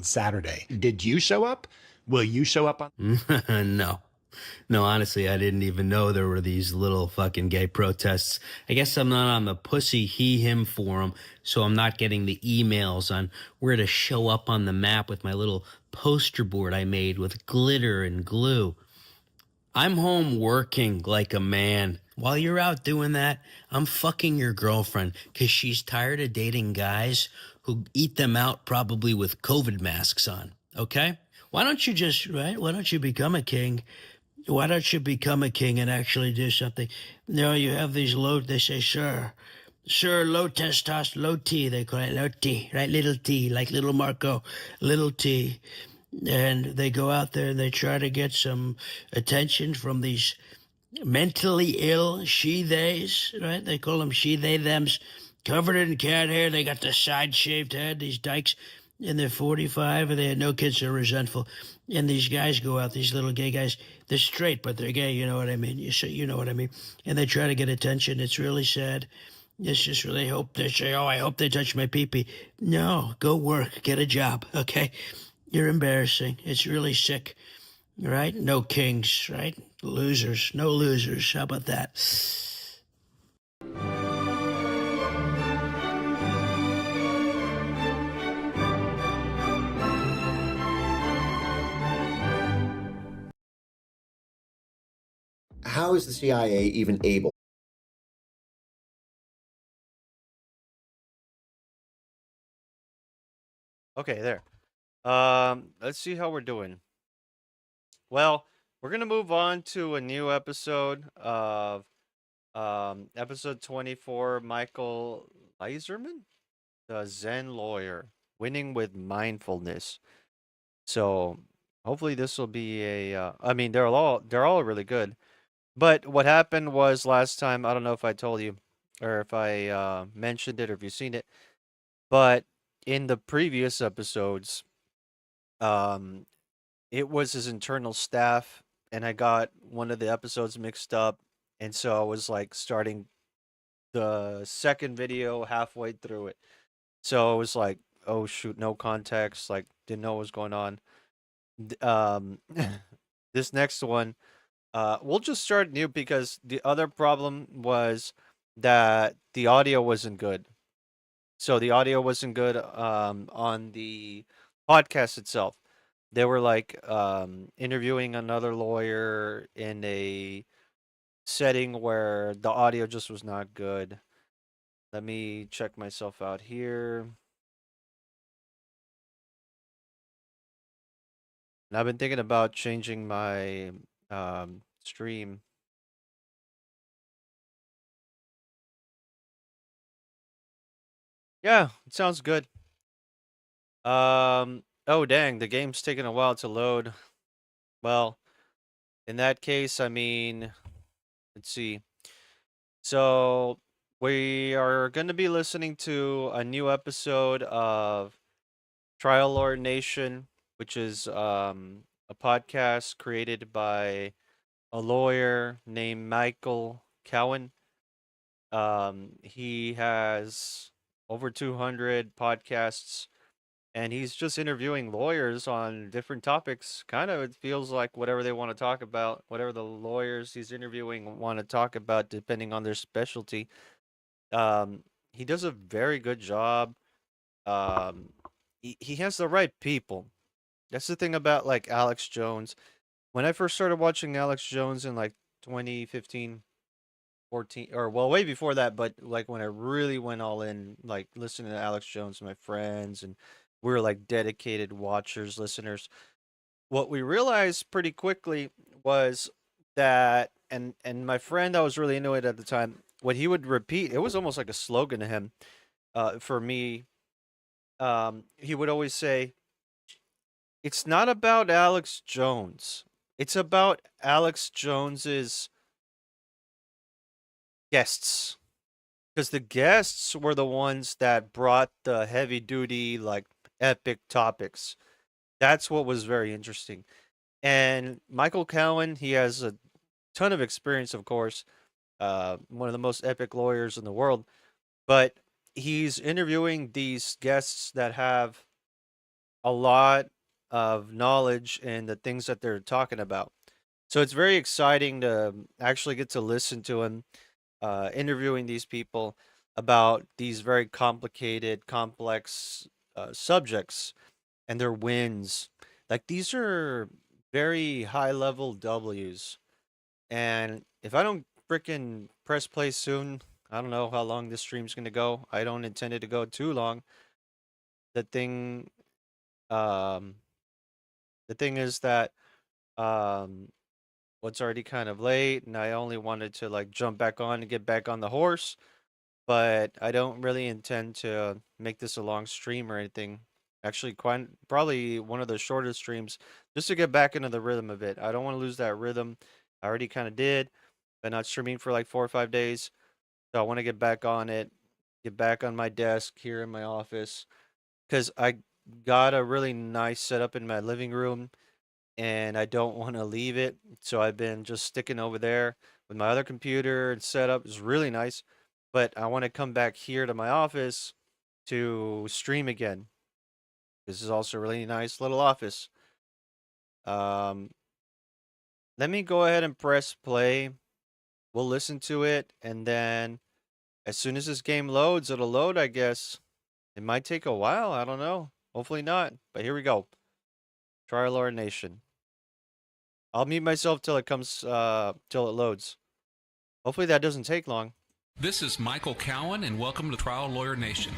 Saturday. Did you show up? Will you show up on? No. No, honestly, I didn't even know there were these little fucking gay protests. I guess I'm not on the pussy he him forum, so I'm not getting the emails on where to show up on the map with my little poster board I made with glitter and glue. I'm home working like a man. While you're out doing that, I'm fucking your girlfriend because she's tired of dating guys who eat them out probably with COVID masks on. Okay? Why don't you just, right? Why don't you become a king? Why don't you become a king and actually do something? No, you have these they say, sir, low testosterone, low T, they call it low T, right? Little T, like little Marco, little T. And they go out there and they try to get some attention from these mentally ill she-theys, right? They call them she-they-thems, covered in cat hair. They got the side-shaved head, these dykes, and they're 45, and they had no kids, are resentful. And these guys go out, these little gay guys, they're straight, but they're gay, you know what I mean? You know what I mean? And they try to get attention. It's really sad. It's just really hope they say, oh, I hope they touch my pee-pee. No, go work, get a job, okay? You're embarrassing. It's really sick, right? No kings, right? Losers, no losers. How about that? How is the CIA even able? Okay, there. Let's see how we're doing. Well, we're gonna move on to a new episode of episode 24. Michael Leiserman, the Zen lawyer, winning with mindfulness. So hopefully this will be a. I mean, they're all really good. But what happened was last time, I don't know if I told you or if I mentioned it or if you've seen it, but in the previous episodes, um, it was his internal staff, and I got one of the episodes mixed up, and so I was like starting the second video halfway through it. So it was like, oh shoot, no context, like didn't know what was going on. This next one, we'll just start new because the other problem was that the audio wasn't good. So the audio wasn't good on the podcast itself. They were like interviewing another lawyer in a setting where the audio just was not good. Let me check myself out here. And I've been thinking about changing my stream. Yeah, it sounds good. Oh dang, the game's taking a while to load. Well, in that case, I mean, let's see. So we are going to be listening to a new episode of Trial Lord Nation, which is a podcast created by a lawyer named Michael Cowan. He has over 200 podcasts, and he's just interviewing lawyers on different topics. Kind of, it feels like whatever they want to talk about, whatever the lawyers he's interviewing want to talk about, depending on their specialty. He does a very good job. Um, he has the right people. That's the thing about like Alex Jones. When I first started watching Alex Jones in like 2015, 14, or well, way before that, but like when I really went all in, like listening to Alex Jones with my friends, and we were like dedicated watchers, listeners. What we realized pretty quickly was that, and my friend that was really into it at the time, what he would repeat, it was almost like a slogan to him. For me, he would always say, "It's not about Alex Jones. It's about Alex Jones's guests." Because the guests were the ones that brought the heavy duty, like epic topics. That's what was very interesting. And Michael Cowan, he has a ton of experience, of course, one of the most epic lawyers in the world. But he's interviewing these guests that have a lot of knowledge in the things that they're talking about. So it's very exciting to actually get to listen to him interviewing these people about these very complicated, complex subjects and their wins. Like these are very high level W's. And if I don't freaking press play soon, I don't know how long this stream's gonna go. I don't intend it to go too long. The thing, um, the thing is that um, what's already kind of late, and I only wanted to like jump back on and get back on the horse. But I don't really intend to make this a long stream or anything. Actually, quite probably one of the shortest streams just to get back into the rhythm of it. I don't want to lose that rhythm. I already kind of did, but not streaming for like 4 or 5 days. So I want to get back on it, get back on my desk here in my office because I got a really nice setup in my living room and I don't want to leave it. So I've been just sticking over there with my other computer and setup. It's really nice, but I want to come back here to my office to stream again. This is also a really nice little office. Um, Let me go ahead and press play. We'll listen to it, and then as soon as this game loads, it'll load, I guess. It might take a while. I don't know. Hopefully not. But here we go. Trial or Nation. I'll mute myself till it comes, till it loads. Hopefully that doesn't take long. This is Michael Cowan, and welcome to Trial Lawyer Nation.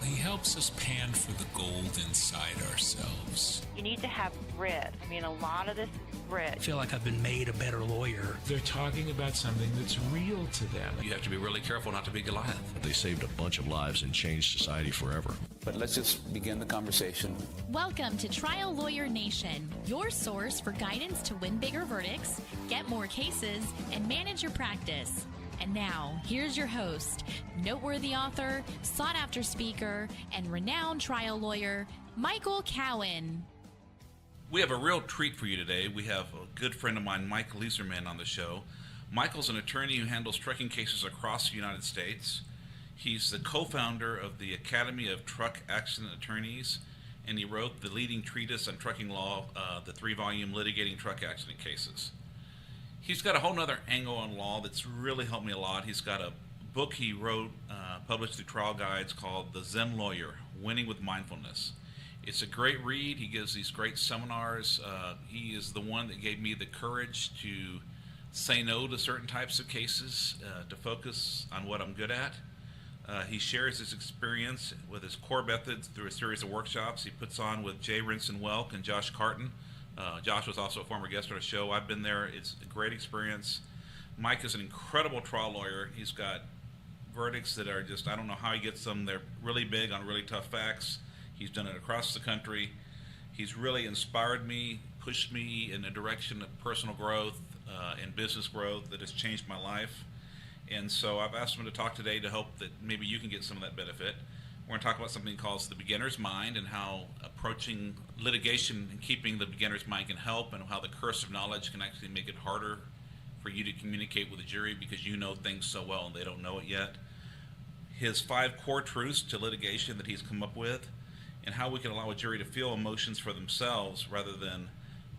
He helps us pan for the gold inside ourselves. You need to have grit. I mean, a lot of this is grit. I feel like I've been made a better lawyer. They're talking about something that's real to them. You have to be really careful not to be Goliath. They saved a bunch of lives and changed society forever. But let's just begin the conversation. Welcome to Trial Lawyer Nation, your source for guidance to win bigger verdicts, get more cases, and manage your practice. And now, here's your host, noteworthy author, sought-after speaker, and renowned trial lawyer, Michael Cowan. We have a real treat for you today. We have a good friend of mine, Mike Leeserman, on the show. Michael's an attorney who handles trucking cases across the United States. He's the co-founder of the Academy of Truck Accident Attorneys, and he wrote the leading treatise on trucking law, the 3-volume Litigating Truck Accident Cases. He's got a whole nother angle on law that's really helped me a lot. He's got a book he wrote, published through Trial Guides, called The Zen Lawyer, Winning with Mindfulness. It's a great read. He gives these great seminars. He is the one that gave me the courage to say no to certain types of cases, to focus on what I'm good at. He shares his experience with his core methods through a series of workshops he puts on with Jay Rinson-Welk and Josh Carton. Josh was also a former guest on the show. I've been there. It's a great experience. Mike is an incredible trial lawyer. He's got verdicts that are just, I don't know how he gets them. They're really big on really tough facts. He's done it across the country. He's really inspired me, pushed me in a direction of personal growth and business growth that has changed my life. And so I've asked him to talk today to hope that maybe you can get some of that benefit. We're going to talk about something called the beginner's mind and how approaching litigation and keeping the beginner's mind can help, and how the curse of knowledge can actually make it harder for you to communicate with the jury because you know things so well and they don't know it yet. His 5 core truths to litigation that he's come up with, and how we can allow a jury to feel emotions for themselves rather than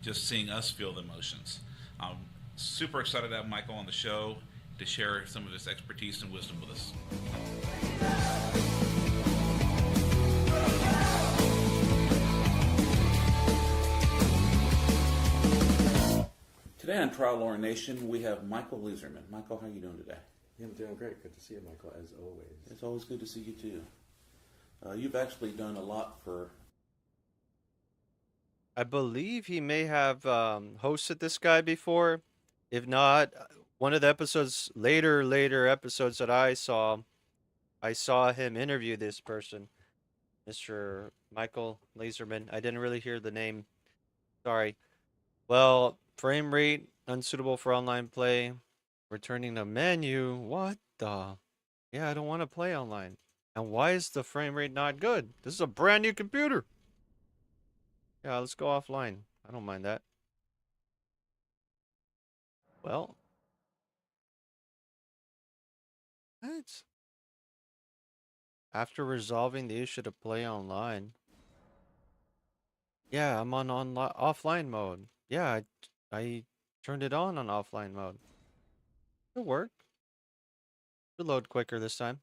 just seeing us feel the emotions. I'm super excited to have Michael on the show to share some of his expertise and wisdom with us. Today on Trial Lawyer Nation, we have Michael Leeserman. Michael, how are you doing today? Yeah, I'm doing great. Good to see you, Michael, as always. It's always good to see you, too. You've actually done a lot for... I believe he may have hosted this guy before. If not, one of the episodes, later episodes that I saw him interview this person, Mr. Michael Leeserman. I didn't really hear the name. Sorry. Well, frame rate, unsuitable for online play. Returning the menu. What the? Yeah, I don't want to play online. And why is the frame rate not good? This is a brand new computer. Yeah, let's go offline. I don't mind that. Well. What? After resolving the issue to play online. Yeah, I'm on offline mode. Yeah, I turned it on offline mode. It'll work. It'll load quicker this time.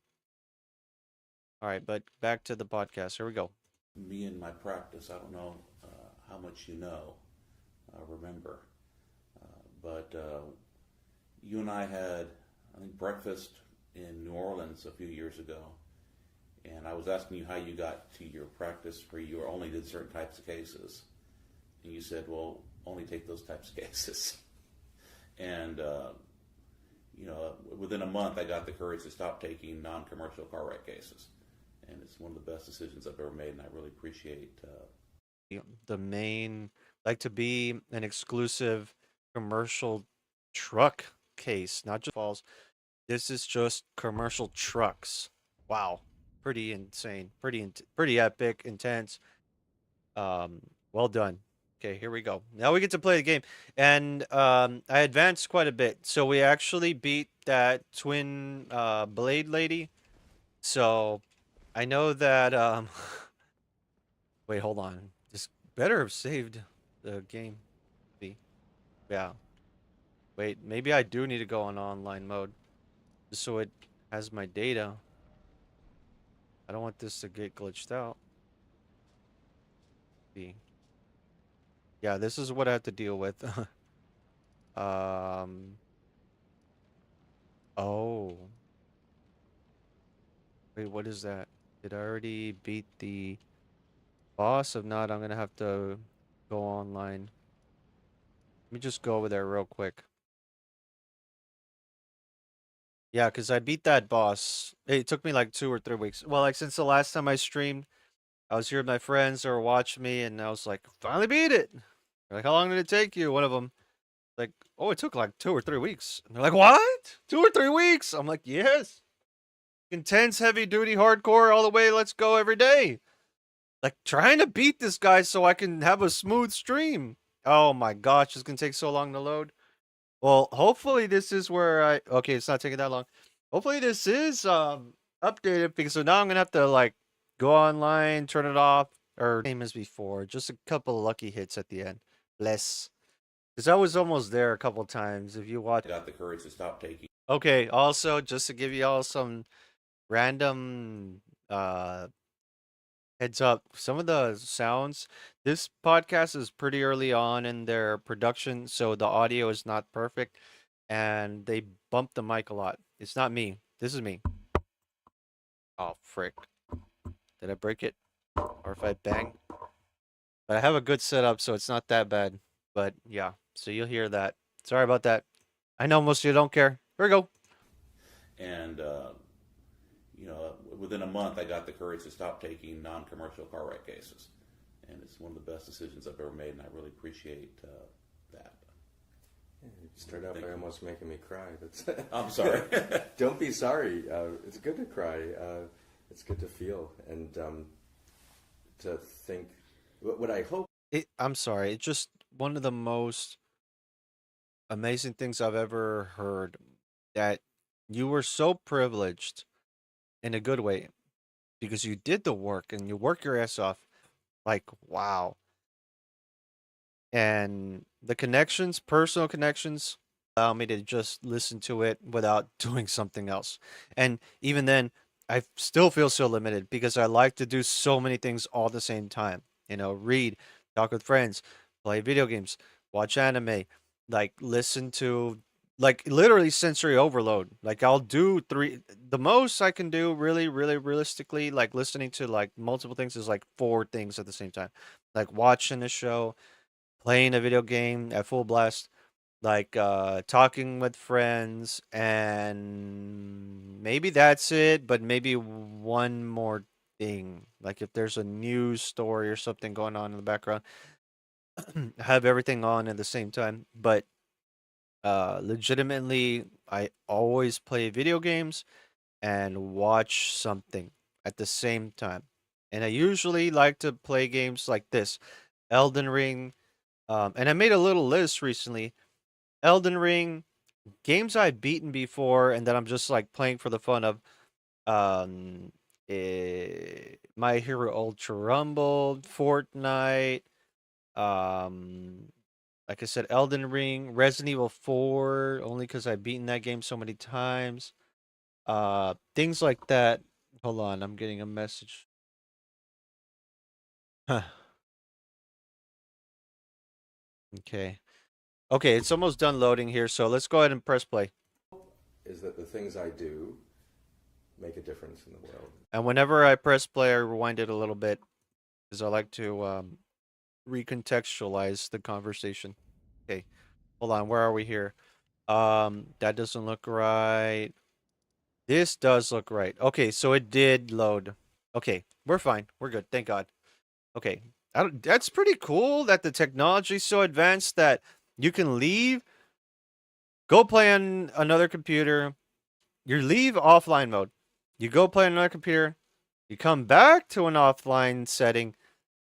All right, but back to the podcast. Here we go. Me and my practice, I don't know how much you know, remember, but you and I had, I think, breakfast in New Orleans a few years ago, and I was asking you how you got to your practice where you only did certain types of cases, and you said, well, only take those types of cases. And within a month, I got the courage to stop taking non-commercial car wreck cases, and it's one of the best decisions I've ever made, and I really appreciate. The main, like to be an exclusive commercial truck case, not just falls. This is just commercial trucks. Wow, pretty insane, pretty epic, intense. Well done. Okay, here we go. Now we get to play the game, and I advanced quite a bit. So we actually beat that twin blade lady. So I know that. Wait, hold on. This better have saved the game. Yeah. Wait, maybe I do need to go on online mode, just so it has my data. I don't want this to get glitched out. Yeah, this is what I have to deal with. Oh. Wait, what is that? Did I already beat the boss? If not, I'm gonna have to go online. Let me just go over there real quick. Yeah, because I beat that boss. It took me like 2 or 3 weeks. Well, like since the last time I streamed, I was here with my friends that were watching me, and I was like, finally beat it. They're like, how long did it take you? One of them, like, oh, it took like 2 or 3 weeks. And they're like, what? 2 or 3 weeks? I'm like, yes. Intense, heavy duty, hardcore, all the way. Let's go every day. Like trying to beat this guy so I can have a smooth stream. Oh my gosh, it's gonna take so long to load. Well, hopefully this is where okay, it's not taking that long. Hopefully this is updated, because so now I'm gonna have to like go online, turn it off, or same as before. Just a couple of lucky hits at the end. Less. Because I was almost there a couple times. If you watch, Got the courage to stop taking. Okay, also just to give you all some random heads up, some of the sounds, this podcast is pretty early on in their production, so the audio is not perfect, and they bump the mic a lot. It's not me. This is me. Oh, frick. Did I break it? Or if I bang? But I have a good setup, so it's not that bad. But yeah, so you'll hear that. Sorry about that. I know most of you don't care. Here we go. And within a month, I got the courage to stop taking non-commercial car wreck cases, and it's one of the best decisions I've ever made, and I really appreciate that. Yeah, you start out by almost making me cry. That's I'm sorry. Don't be sorry. It's good to cry. It's good to feel, and to think. What I hope. I'm sorry. It's just one of the most amazing things I've ever heard, that you were so privileged in a good way, because you did the work and you work your ass off. Like, wow. And the connections, personal connections, allow me to just listen to it without doing something else. And even then, I still feel so limited, because I like to do so many things all at the same time. Read, talk with friends, play video games, watch anime, like listen to, like literally sensory overload. Like I'll do the most I can do really, really realistically, like listening to like multiple things, is like 4 things at the same time. Like watching a show, playing a video game at full blast, like talking with friends, and maybe that's it, but maybe one more thing. Like if there's a news story or something going on in the background, have everything on at the same time. But legitimately, I always play video games and watch something at the same time. And I usually like to play games like this: Elden Ring. And I made a little list recently. Elden Ring, games I've beaten before and that I'm just like playing for the fun of. My Hero Ultra Rumble, Fortnite, Like I said, Elden Ring, Resident Evil 4, only because I've beaten that game so many times. Things like that. Hold on, I'm getting a message. Huh. Okay. Okay, it's almost done loading here, so let's go ahead and press play. Is that the things I do make a difference in the world? And whenever I press play, I rewind it a little bit because I like to recontextualize the conversation. Okay, hold on. Where are we here? That doesn't look right. This does look right. Okay, so it did load. Okay, we're fine. We're good. Thank God. Okay, that's pretty cool that the technology's so advanced that you can leave, go play on another computer. You leave offline mode. You go play on another computer. You come back to an offline setting,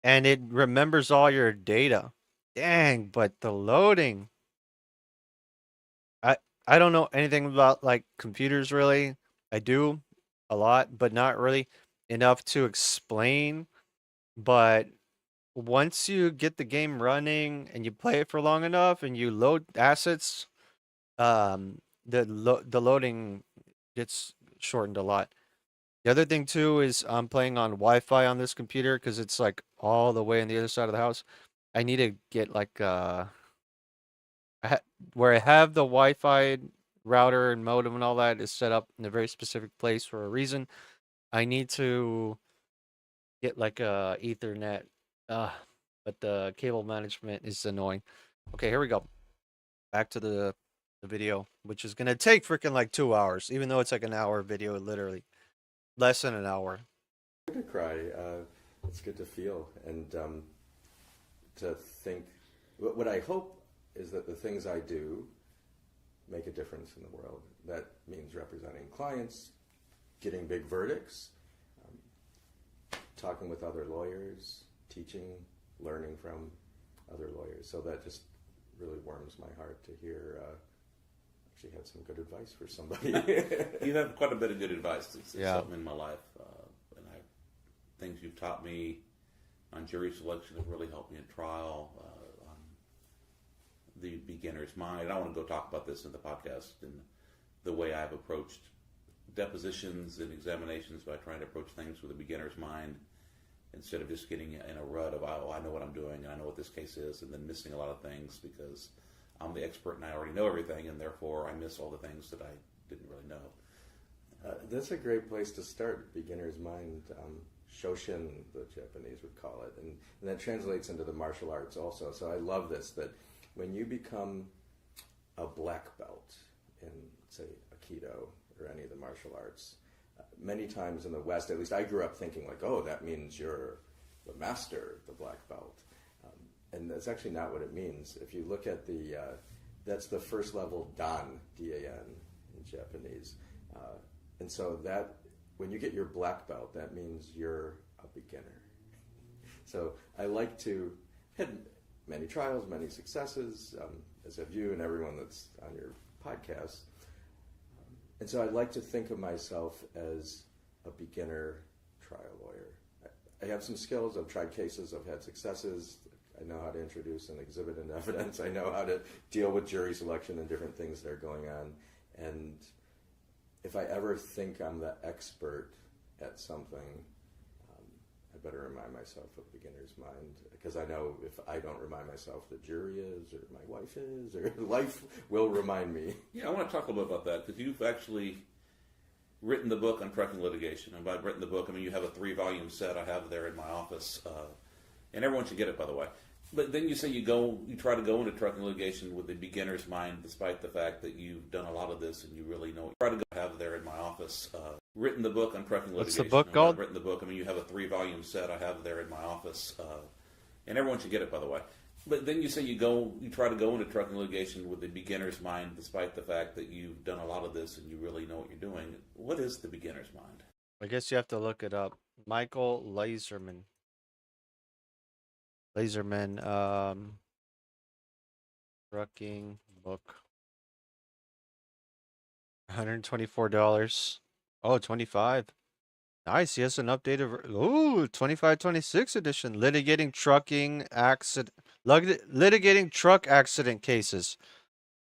and it remembers all your data. Dang, but the loading. I don't know anything about like computers really. I do a lot, but not really enough to explain. But once you get the game running and you play it for long enough and you load assets, the loading gets shortened a lot. The other thing too is I'm playing on Wi-Fi on this computer because it's like all the way on the other side of the house. I need to get like where I have the Wi-Fi router and modem and all that is set up in a very specific place for a reason. I need to get like a Ethernet, but the cable management is annoying. Okay, here we go. Back to the video, which is gonna take freaking like 2 hours, even though it's like an hour video, literally less than an hour. It's good to cry. It's good to feel and to think. What I hope is that the things I do make a difference in the world. That means representing clients, getting big verdicts, talking with other lawyers, teaching, learning from other lawyers. So that just really warms my heart to hear. Actually, had some good advice for somebody. You have quite a bit of good advice. It's Yeah. something in my life, and things you've taught me on jury selection have really helped me in trial. On the beginner's mind. I want to go talk about this in the podcast and the way I've approached depositions and examinations by trying to approach things with a beginner's mind instead of just getting in a rut of, oh, I know what I'm doing and I know what this case is, and then missing a lot of things because I'm the expert and I already know everything, and therefore I miss all the things that I didn't really know. That's a great place to start, beginner's mind. Shoshin, the Japanese would call it, and that translates into the martial arts also. So I love this, that when you become a black belt in, say, Aikido or any of the martial arts, many times in the West, at least I grew up thinking like, oh, that means you're the master, the black belt. And that's actually not what it means. If you look at that's the first level Dan, D-A-N in Japanese. And so that, when you get your black belt, that means you're a beginner. So I like to have many trials, many successes, as have you and everyone that's on your podcast. And so I like to think of myself as a beginner trial lawyer. I have some skills. I've tried cases. I've had successes. I know how to introduce an exhibit into evidence. I know how to deal with jury selection and different things that are going on. And if I ever think I'm the expert at something, I better remind myself of beginner's mind, because I know if I don't remind myself, the jury is, or my wife is, or life will remind me. Yeah, I want to talk a little bit about that, because you've actually written the book on trucking litigation. And by written the book, I mean you have a 3-volume set I have there in my office, and everyone should get it, by the way. But then you say you try to go into trucking litigation with a beginner's mind, despite the fact that you've done a lot of this and you really know it. Try to have there in my office. Written the book on trucking litigation. What's the book called? Written the book. I mean, you have a 3-volume set I have there in my office, and everyone should get it, by the way. But then you say you try to go into trucking litigation with a beginner's mind, despite the fact that you've done a lot of this and you really know what you're doing. What is the beginner's mind? I guess you have to look it up. Michael Laserman. Trucking book. $124. Oh, 25. Nice. He has an updated. Ooh, 25-26 edition. Litigating trucking accident. Litigating truck accident cases.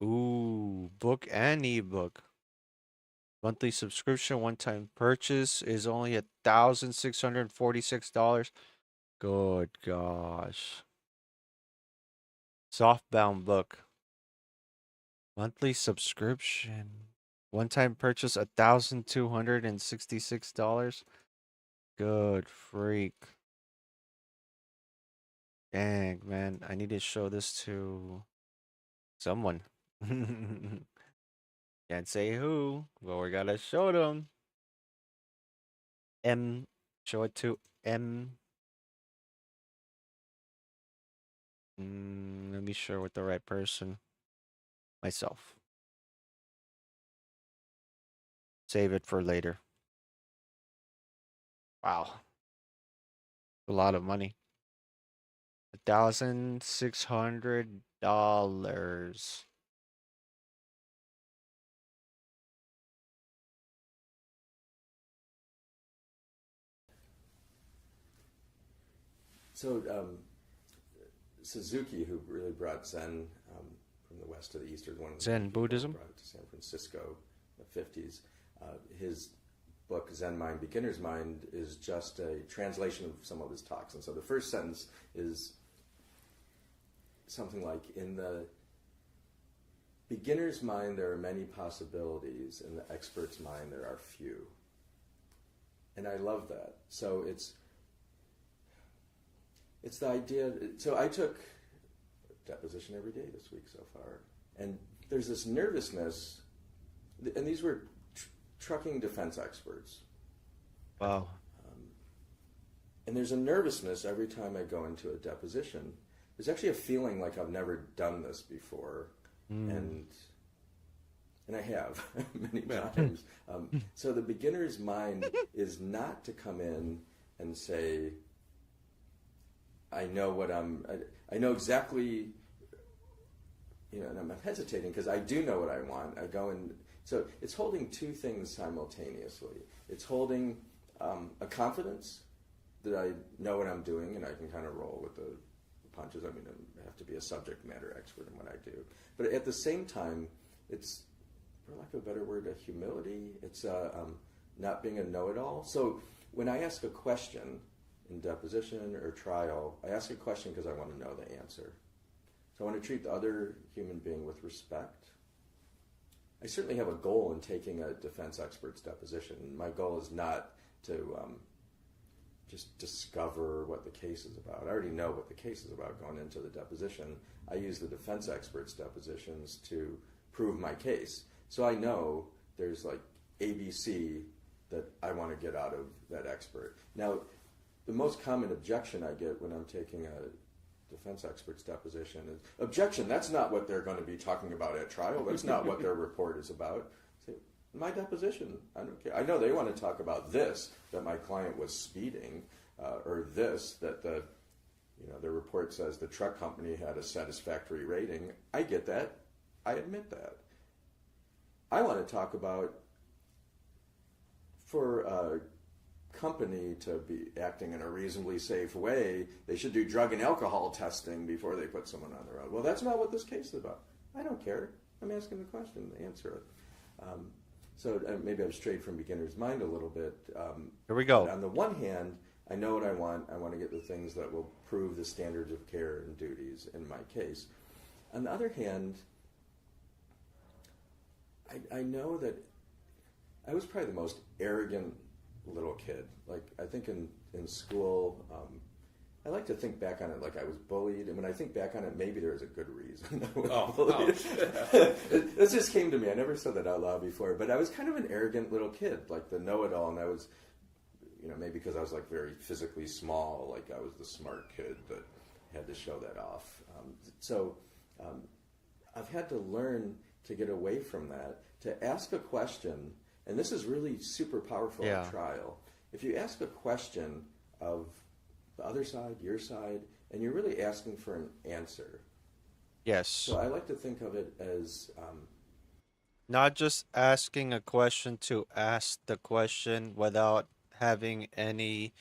Ooh, book and ebook. Monthly subscription, one-time purchase is only $1,646. Good gosh. Softbound book. Monthly subscription. One-time purchase, $1,266. Good freak. Dang, man. I need to show this to someone. Can't say who, but we gotta show them. M. Show it to M. Let me share with the right person. Myself. Save it for later. Wow. A lot of money. $1,600. So Suzuki, who really brought Zen from the West to the East, or one of the Zen Buddhism, brought it to San Francisco in the 50s. His book, Zen Mind, Beginner's Mind, is just a translation of some of his talks. And so the first sentence is something like, in the beginner's mind there are many possibilities, in the expert's mind there are few. And I love that. So it's the idea. So I took deposition every day this week so far, and there's this nervousness, and these were trucking defense experts. Wow. And there's a nervousness every time I go into a deposition. There's actually a feeling like I've never done this before, and I have many times. So the beginner's mind is not to come in and say, I know exactly, and I'm hesitating because I do know what I want. I go in, so it's holding two things simultaneously. It's holding a confidence that I know what I'm doing and I can kind of roll with the punches. I mean, I have to be a subject matter expert in what I do. But at the same time, it's, for lack of a better word, a humility. It's not being a know-it-all. So when I ask a question in deposition or trial, I ask a question because I want to know the answer. So I want to treat the other human being with respect. I certainly have a goal in taking a defense expert's deposition. My goal is not to just discover what the case is about. I already know what the case is about going into the deposition. I use the defense expert's depositions to prove my case. So I know there's like ABC that I want to get out of that expert. Now, the most common objection I get when I'm taking a defense expert's deposition is, objection, that's not what they're going to be talking about at trial. That's not what their report is about. Say, my deposition, I don't care. I know they want to talk about this, that my client was speeding, or this, that the report says the truck company had a satisfactory rating. I get that. I admit that. I want to talk about, for a company to be acting in a reasonably safe way, they should do drug and alcohol testing before they put someone on the road. Well, that's not what this case is about. I don't care. I'm asking the question, answer it. So maybe I've strayed from beginner's mind a little bit. Here we go. On the one hand, I know what I want. I want to get the things that will prove the standards of care and duties in my case. On the other hand, I know that I was probably the most arrogant little kid. Like, I think in school, I like to think back on it like I was bullied, and when I think back on it, maybe there was a good reason I was bullied. This just came to me. I never said that out loud before, but I was kind of an arrogant little kid, like the know-it-all, and I was, maybe because I was like very physically small, like I was the smart kid that had to show that off. So I've had to learn to get away from that, to ask a question. And this is really super powerful at trial. If you ask a question of the other side, your side, and you're really asking for an answer. Yes. So I like to think of it as not just asking a question to ask the question without having any...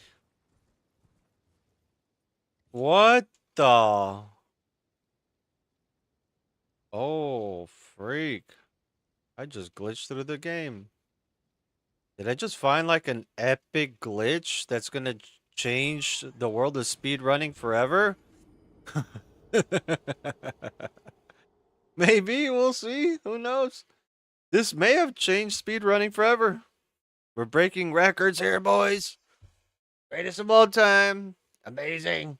What the... Oh, freak. I just glitched through the game. Did I just find like an epic glitch that's gonna change the world of speedrunning forever? Maybe, we'll see. Who knows? This may have changed speedrunning forever. We're breaking records here, boys. Greatest of all time. Amazing.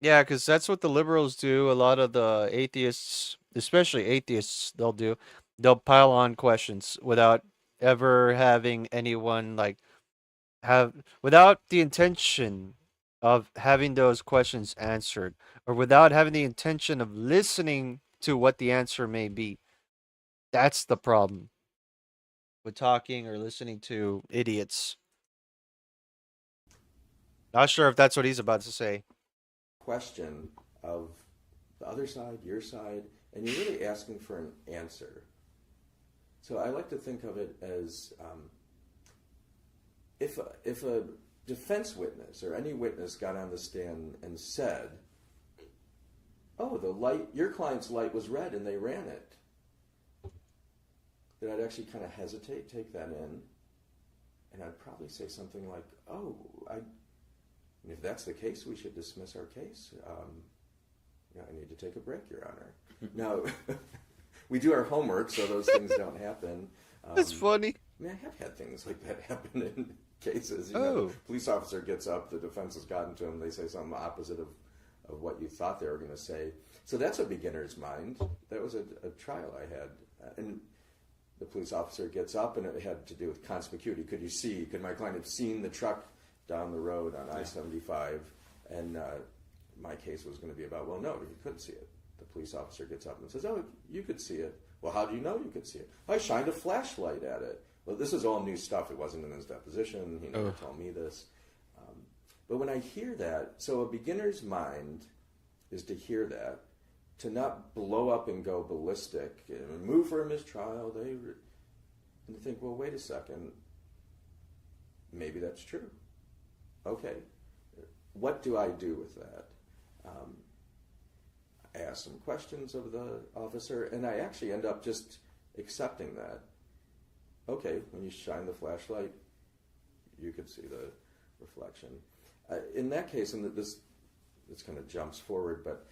Yeah, because that's what the liberals do. A lot of the atheists, especially atheists, they'll do. They'll pile on questions without ever having anyone like without the intention of having those questions answered, or without having the intention of listening to what the answer may be. That's the problem with talking or listening to idiots. Not sure if that's what he's about to say. Question of the other side, your side, and you're really asking for an answer. So I like to think of it as if a defense witness or any witness got on the stand and said, "Oh, your client's light was red and they ran it," that I'd actually kind of hesitate, take that in, and I'd probably say something like, "Oh, if that's the case, we should dismiss our case. I need to take a break, Your Honor." Now, we do our homework, so those things don't happen. That's funny. I mean, I have had things like that happen in cases. You know, the police officer gets up, the defense has gotten to him, they say something opposite of what you thought they were going to say. So that's a beginner's mind. That was a trial I had. And the police officer gets up, and it had to do with conspicuity. Could my client have seen the truck down the road on I-75? And my case was going to be about, well, no, you couldn't see it. The police officer gets up and says, "Oh, you could see it." "Well, how do you know you could see it?" "I shined a flashlight at it." Well, this is all new stuff. It wasn't in his deposition. He never told me this. But when I hear that, so a beginner's mind is to hear that, to not blow up and go ballistic and move for a mistrial. And to think, well, wait a second. Maybe that's true. Okay. What do I do with that? I ask some questions of the officer, and I actually end up just accepting that. Okay, when you shine the flashlight, you could see the reflection. In that case, and this kind of jumps forward, but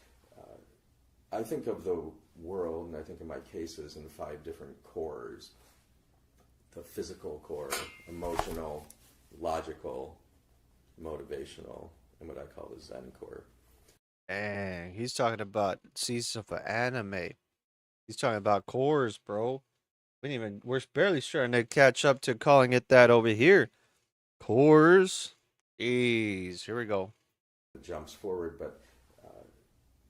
I think of the world, and I think of my cases in 5 different cores. The physical core, emotional, logical, motivational, and what I call the Zen core. Dang, he's talking about seasons of an anime. He's talking about cores, bro. We're barely starting to catch up to calling it that over here. Cores. Jeez, here we go. It jumps forward, but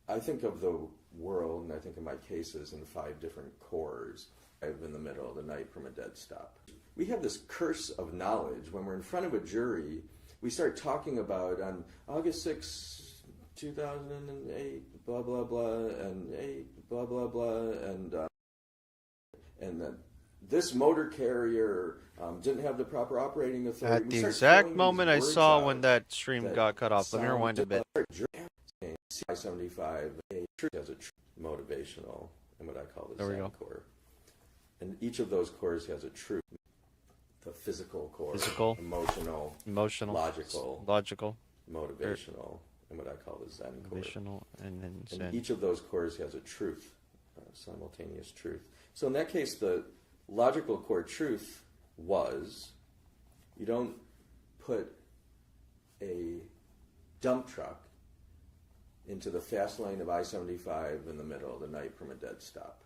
I think of the world, and I think of my cases in 5 different cores. In the middle of the night from a dead stop. We have this curse of knowledge. When we're in front of a jury, we start talking about on August 6, 2008, blah, blah, blah, and 8, blah, blah, blah, and that this motor carrier didn't have the proper operating authority. At the exact moment I saw when that stream got cut off. Let me rewind a bit. I-75 has a motivational, and what I call the Zen core. And each of those cores has a truth. The physical core, emotional, logical, motivational, and what I call the Zen core. And then Zen. And each of those cores has a truth, simultaneous truth. So in that case, the logical core truth was, you don't put a dump truck into the fast lane of I-75 in the middle of the night from a dead stop.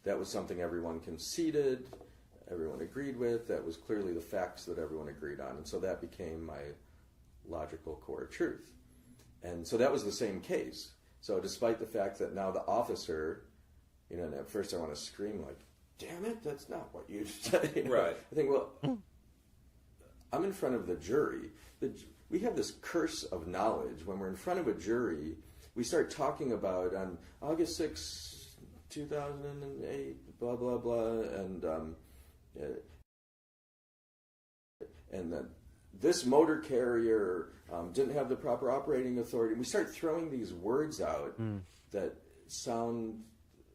That was something everyone conceded, everyone agreed with. That was clearly the facts that everyone agreed on. And so that became my logical core truth. And so that was the same case. So despite the fact that now the officer, and at first I want to scream like, "Damn it, that's not what you said." Right. I think, well, I'm in front of the jury. We have this curse of knowledge. When we're in front of a jury, we start talking about on August 6, 2008, blah, blah, blah, and that this motor carrier didn't have the proper operating authority. We start throwing these words out that sound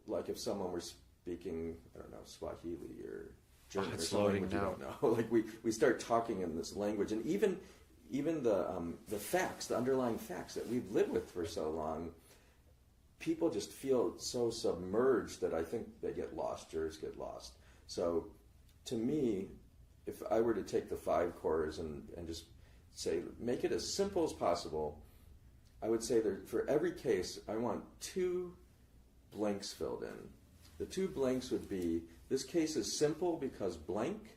like if someone were speaking, I don't know, Swahili or German or it's some loading language you now. don't know. Like we start talking in this language, and even the facts, the underlying facts that we've lived with for so long, people just feel so submerged that I think they get lost. Jurors get lost. So, to me, if I were to take the 5 cores and just say, make it as simple as possible, I would say that for every case, I want 2 blanks filled in. The 2 blanks would be, this case is simple because blank.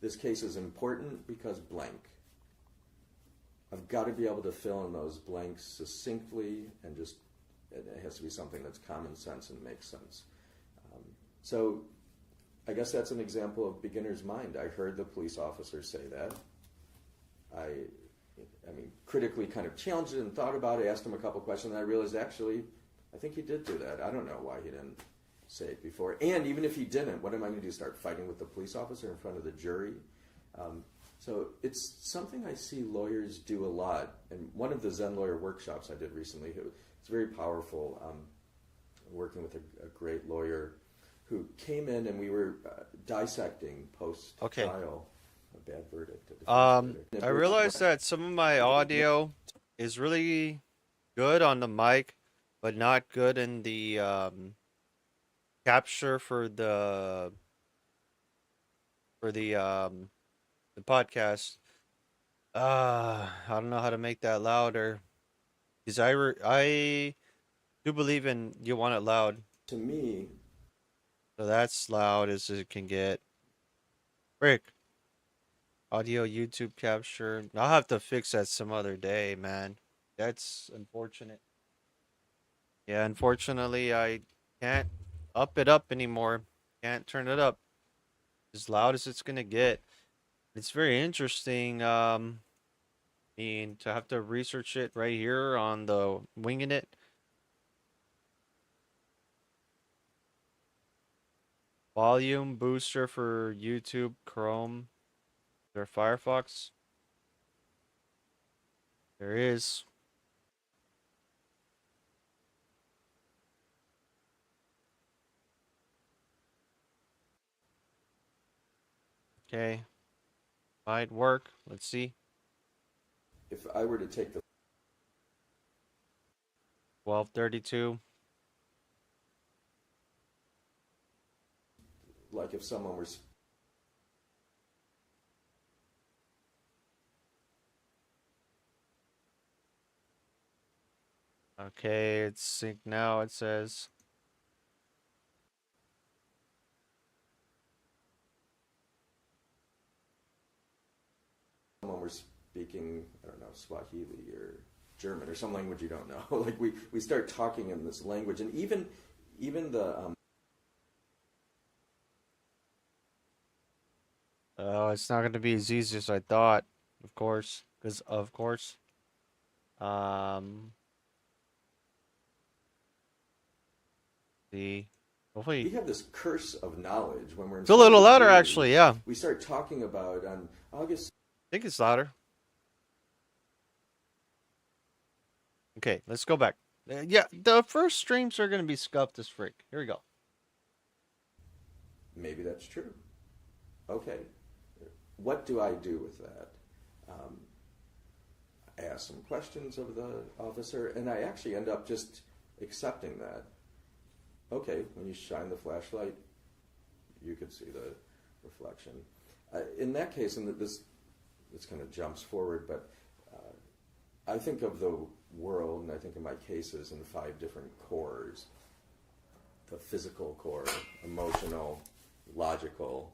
This case is important because blank. I've got to be able to fill in those blanks succinctly, and just, it has to be something that's common sense and makes sense. So I guess that's an example of beginner's mind. I heard the police officer say that. I mean, critically kind of challenged it and thought about it, asked him a couple questions, and I realized actually, I think he did do that. I don't know why he didn't say it before. And even if he didn't, what am I going to do, start fighting with the police officer in front of the jury? So it's something I see lawyers do a lot. And one of the Zen lawyer workshops I did recently, it's very powerful, working with a great lawyer who came in, and we were dissecting post-trial a bad verdict. I realized that some of my audio is really good on the mic, but not good in the capture for the podcast. I don't know how to make that louder, because I do believe in you want it loud. To me, so that's loud as it can get. Rick, audio YouTube capture. I'll have to fix that some other day, man. That's unfortunate. Yeah, unfortunately, I can't up it up anymore. Can't turn it up as loud as it's gonna get. It's very interesting. I mean, to have to research it right here on the winging it. Volume booster for YouTube, Chrome, or Firefox. There is. Okay. Might work. Let's see. if I were to take the 1232. Like if someone were Okay, it's synced now, it says. someone were speaking, I don't know, Swahili or German or some language you don't know. Like we start talking in this language, and even the Oh, it's not going to be as easy as I thought, of course, because of course. Hopefully we have this curse of knowledge when we're in it's a little louder, theory. actually, yeah. We start talking about on August. I think it's louder. Okay, let's go back. Yeah, the first streams are going to be scuffed as frick. Here we go. Maybe that's true. Okay. What do I do with that? I ask some questions of the officer, and I actually end up just accepting that. Okay, when you shine the flashlight, you could see the reflection. In that case, and this kind of jumps forward, but I think of the world, and I think of my cases in 5 different cores. The physical core, emotional, logical,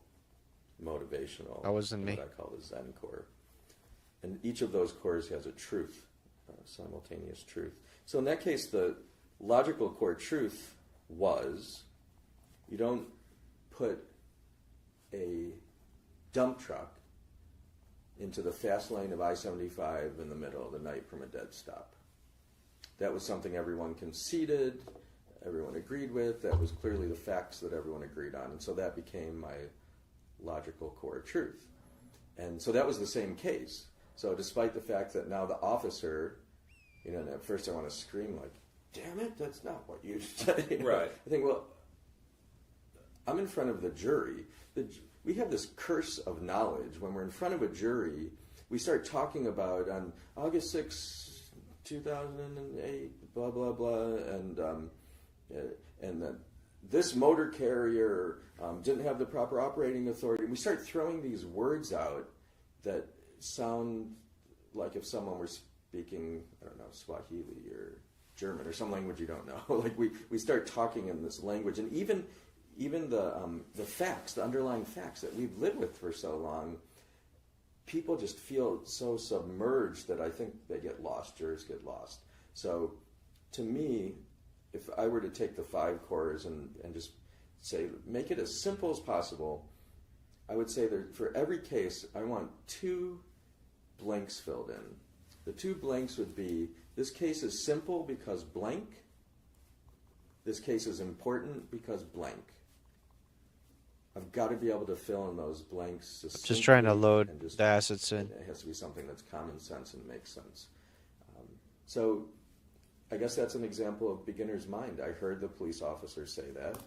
motivational. That wasn't me. What I call the Zen core. And each of those cores has a truth, simultaneous truth. So in that case, the logical core truth was, you don't put a dump truck into the fast lane of I-75 in the middle of the night from a dead stop. That was something everyone conceded, everyone agreed with. That was clearly the facts that everyone agreed on. And so that became my logical core truth. And so that was the same case. So despite the fact that now the officer, and at first I want to scream like, damn it, that's not what you said. Right. I think, well, I'm in front of the jury. We have this curse of knowledge. When we're in front of a jury, we start talking about on August 6, 2008, blah, blah, blah, and that this motor carrier didn't have the proper operating authority. We start throwing these words out that sound like if someone were speaking, I don't know, Swahili or German or some language you don't know. Like we start talking in this language, and even the facts, the underlying facts that we've lived with for so long, people just feel so submerged that I think they get lost. Jurors get lost. So, to me, if I were to take the 5 cores and just say, make it as simple as possible, I would say that for every case, I want 2 blanks filled in. The 2 blanks would be, this case is simple because blank. This case is important because blank. I've got to be able to fill in those blanks. Just trying to load the assets in. It has to be something that's common sense and makes sense. So I guess that's an example of beginner's mind. I heard the police officer say that.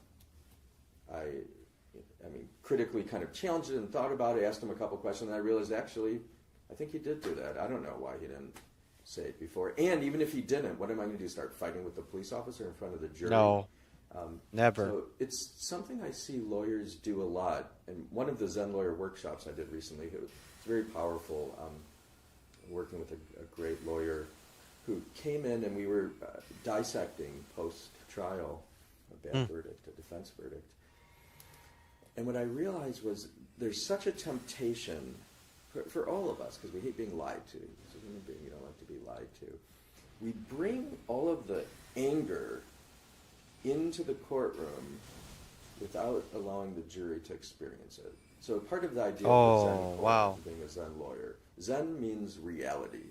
I mean, critically kind of challenged it and thought about it, asked him a couple questions, and I realized actually, I think he did do that. I don't know why he didn't say it before. And even if he didn't, what am I going to do, start fighting with the police officer in front of the jury? No, never. So it's something I see lawyers do a lot. And one of the Zen lawyer workshops I did recently, it's very powerful, working with a great lawyer who came in and we were dissecting post-trial a bad verdict, a defense verdict. And what I realized was there's such a temptation for all of us, because we hate being lied to. As a human being, you don't like to be lied to. We bring all of the anger into the courtroom without allowing the jury to experience it. So part of the idea of Zen being a Zen lawyer, Zen means reality.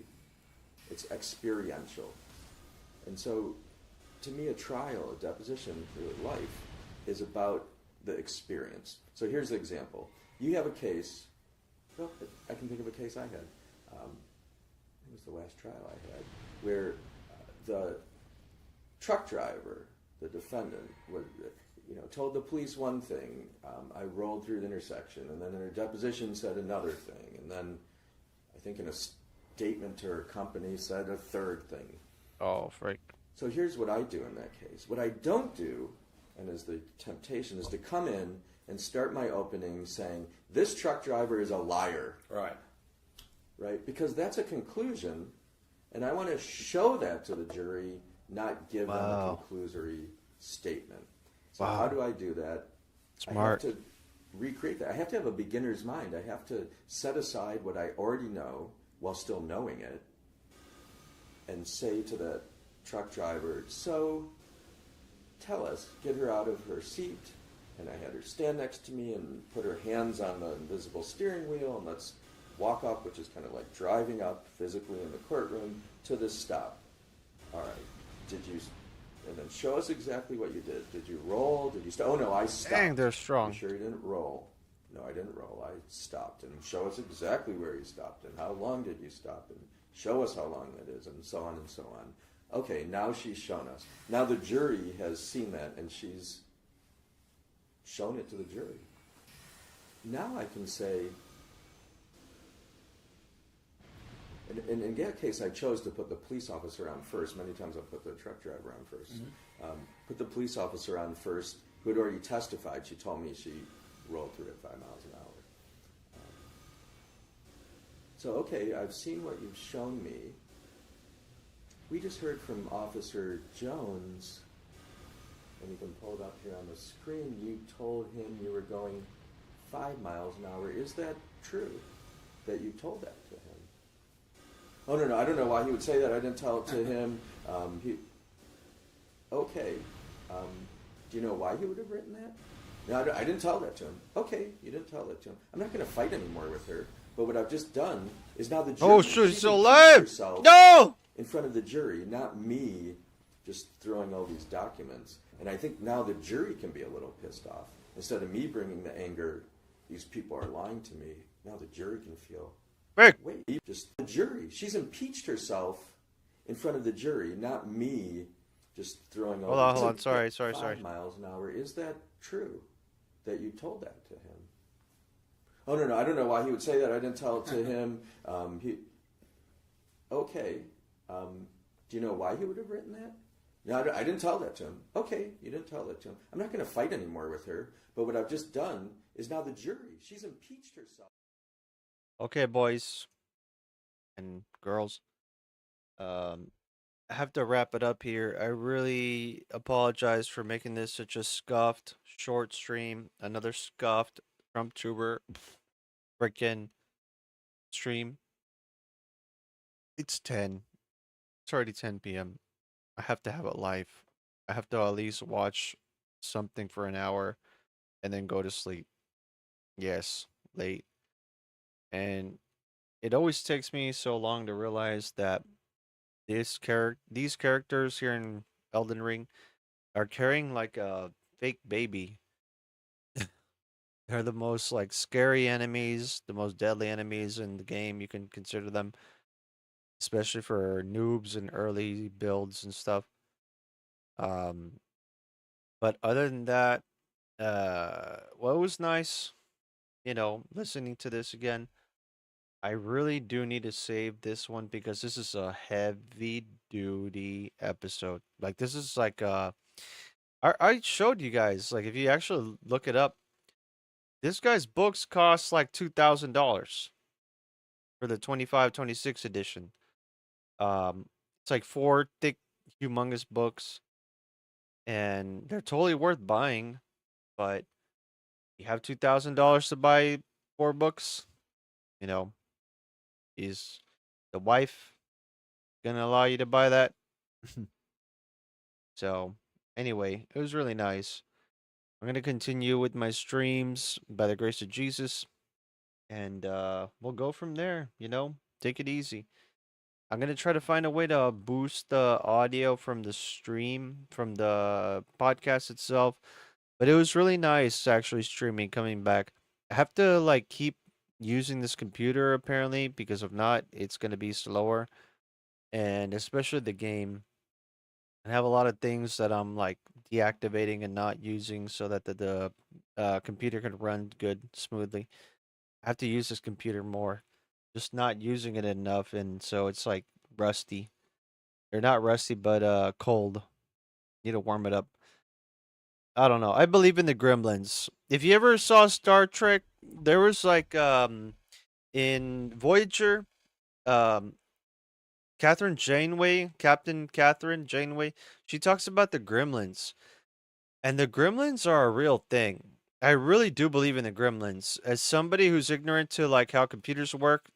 It's experiential. And so, to me, a trial, a deposition, really life, is about the experience. So here's the example. You have a case, well, I can think of a case I had. It was the last trial I had, where the truck driver, the defendant, was, told the police one thing. I rolled through the intersection, and then in her deposition said another thing, and then I think in a statement to her company said a third thing. Oh, freak. So here's what I do in that case. What I don't do, and is the temptation, is to come in and start my opening saying, this truck driver is a liar. Right. Right? Because that's a conclusion, and I want to show that to the jury, not give them a conclusory statement. So how do I do that? Smart. I have to recreate that. I have to have a beginner's mind. I have to set aside what I already know while still knowing it and say to the truck driver, so tell us, get her out of her seat. And I had her stand next to me and put her hands on the invisible steering wheel, and let's walk up, which is kind of like driving up physically in the courtroom, to this stop. All right, did you, and then show us exactly what you did. Did you roll? Did you stop? Oh, no, I stopped. Dang, they're strong. You sure you didn't roll? No, I didn't roll. I stopped. And show us exactly where you stopped, and how long did you stop, and show us how long that is, and so on and so on. Okay, now she's shown us. Now the jury has seen that, and she's shown it to the jury. Now I can say, in that case, I chose to put the police officer on first. Many times I'll put the truck driver on first. Mm-hmm. Put the police officer on first, who had already testified. She told me she rolled through at 5 miles an hour. So, okay, I've seen what you've shown me. We just heard from Officer Jones, and you can pull it up here on the screen. You told him you were going 5 miles an hour. Is that true, that you told that to him? Oh, no, I don't know why he would say that. I didn't tell it to him. Okay. Do you know why he would have written that? No, I didn't tell that to him. Okay, you didn't tell that to him. I'm not going to fight anymore with her. But what I've just done is now the jury... Oh, shit, he's still alive! No! In front of the jury, not me just throwing all these documents. And I think now the jury can be a little pissed off. Instead of me bringing the anger, these people are lying to me, now the jury can feel... Wait, just the jury. She's impeached herself in front of the jury, not me just throwing Hold over on, hold to on. Sorry, get sorry, 5 sorry. miles an hour. Is that true that you told that to him? Oh, no, I don't know why he would say that. I didn't tell it to him. Okay. Do you know why he would have written that? No, I didn't tell that to him. Okay, you didn't tell that to him. I'm not going to fight anymore with her. But what I've just done is now the jury. She's impeached herself. Okay, boys and girls. I have to wrap it up here. I really apologize for making this such a scuffed short stream. Another scuffed Trump tuber freaking stream. It's 10. It's already 10 p.m. I have to have a life. I have to at least watch something for an hour and then go to sleep. Yes, late. And it always takes me so long to realize that these characters here in Elden Ring are carrying like a fake baby. They're the most like scary enemies, the most deadly enemies in the game. You can consider them, especially for noobs and early builds and stuff. Um, but other than that, well, it was nice, listening to this again. I really do need to save this one because this is a heavy duty episode. Like this is like I showed you guys, like if you actually look it up, this guy's books cost like $2,000 for the 25-26 edition. It's like 4 thick, humongous books, and they're totally worth buying. But you have $2,000 to buy 4 books. Is the wife gonna allow you to buy that? So, anyway, it was really nice. I'm gonna continue with my streams by the grace of Jesus, and we'll go from there. Take it easy. I'm gonna try to find a way to boost the audio from the stream, from the podcast itself. But it was really nice actually streaming, coming back. I have to like keep using this computer apparently, because if not, it's gonna be slower. And especially the game. I have a lot of things that I'm like deactivating and not using so that the computer can run good smoothly. I have to use this computer more, just not using it enough, and so it's like rusty. Or not rusty, but cold. Need to warm it up. I don't know. I believe in the gremlins. If you ever saw Star Trek, there was like in Voyager, um Captain Catherine Janeway, she talks about the gremlins. And the gremlins are a real thing. I really do believe in the gremlins. As somebody who's ignorant to like how computers work,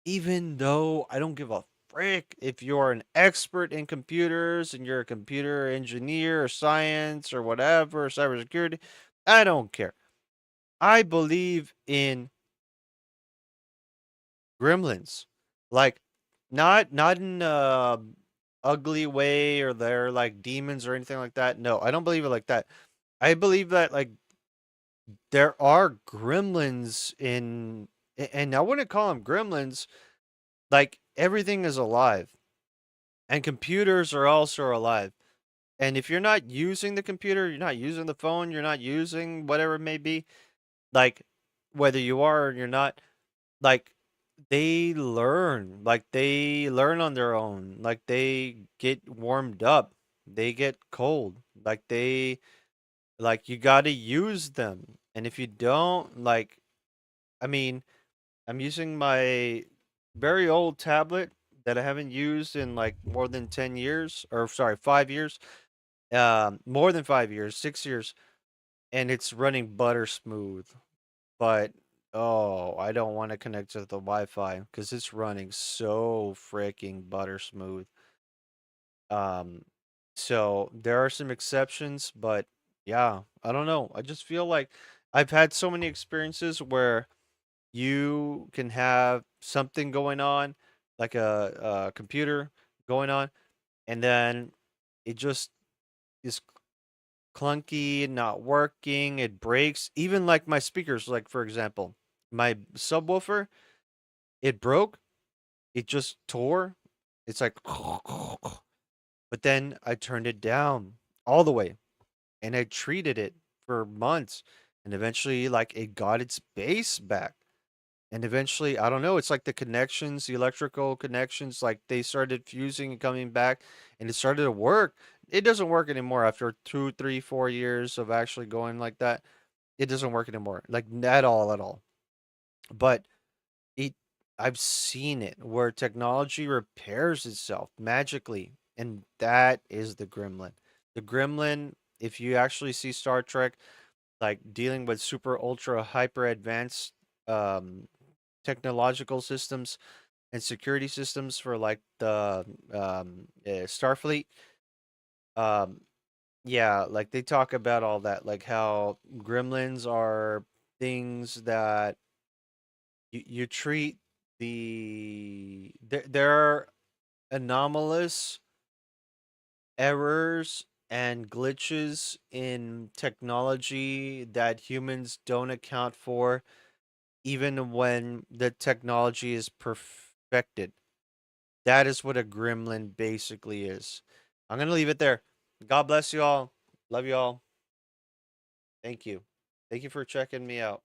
even though I don't give a frick if you're an expert in computers and you're a computer engineer or science or whatever, or cybersecurity, I don't care. I believe in gremlins. Like not in a ugly way or they're like demons or anything like that. No, I don't believe it like that. I believe that like there are gremlins and I wouldn't call them gremlins. Like everything is alive, and computers are also alive. And if you're not using the computer, you're not using the phone, you're not using whatever it may be, like whether you are or you're not, like they learn on their own, like they get warmed up, they get cold, like you got to use them. And if you don't, like, I mean, I'm using my very old tablet that I haven't used in like more than 10 years, or sorry, 5 years. More than 5 years, 6 years, and it's running butter smooth. But oh, I don't want to connect to the Wi-Fi cuz it's running so freaking butter smooth. Um so there are some exceptions, but yeah, I don't know. I just feel like I've had so many experiences where you can have something going on, like a computer going on, and then it just is clunky, not working, it breaks. Even like my speakers, like for example, my subwoofer, it broke, it just tore. It's like But then I turned it down all the way, and I treated it for months, and eventually, like, it got its base back. And eventually, I don't know, it's like the connections, the electrical connections, like they started fusing and coming back, and it started to work. It doesn't work anymore after 2, 3, 4 years of actually going like that. It doesn't work anymore, like at all, at all. But it, I've seen it where technology repairs itself magically, and that is the gremlin. The gremlin, if you actually see Star Trek, like dealing with super ultra hyper advanced um technological systems and security systems for like the Starfleet. Um, yeah, like they talk about all that, like how gremlins are things that you treat there are anomalous errors and glitches in technology that humans don't account for, even when the technology is perfected. That is what a gremlin basically is. I'm going to leave it there. God bless you all. Love you all. Thank you. Thank you for checking me out.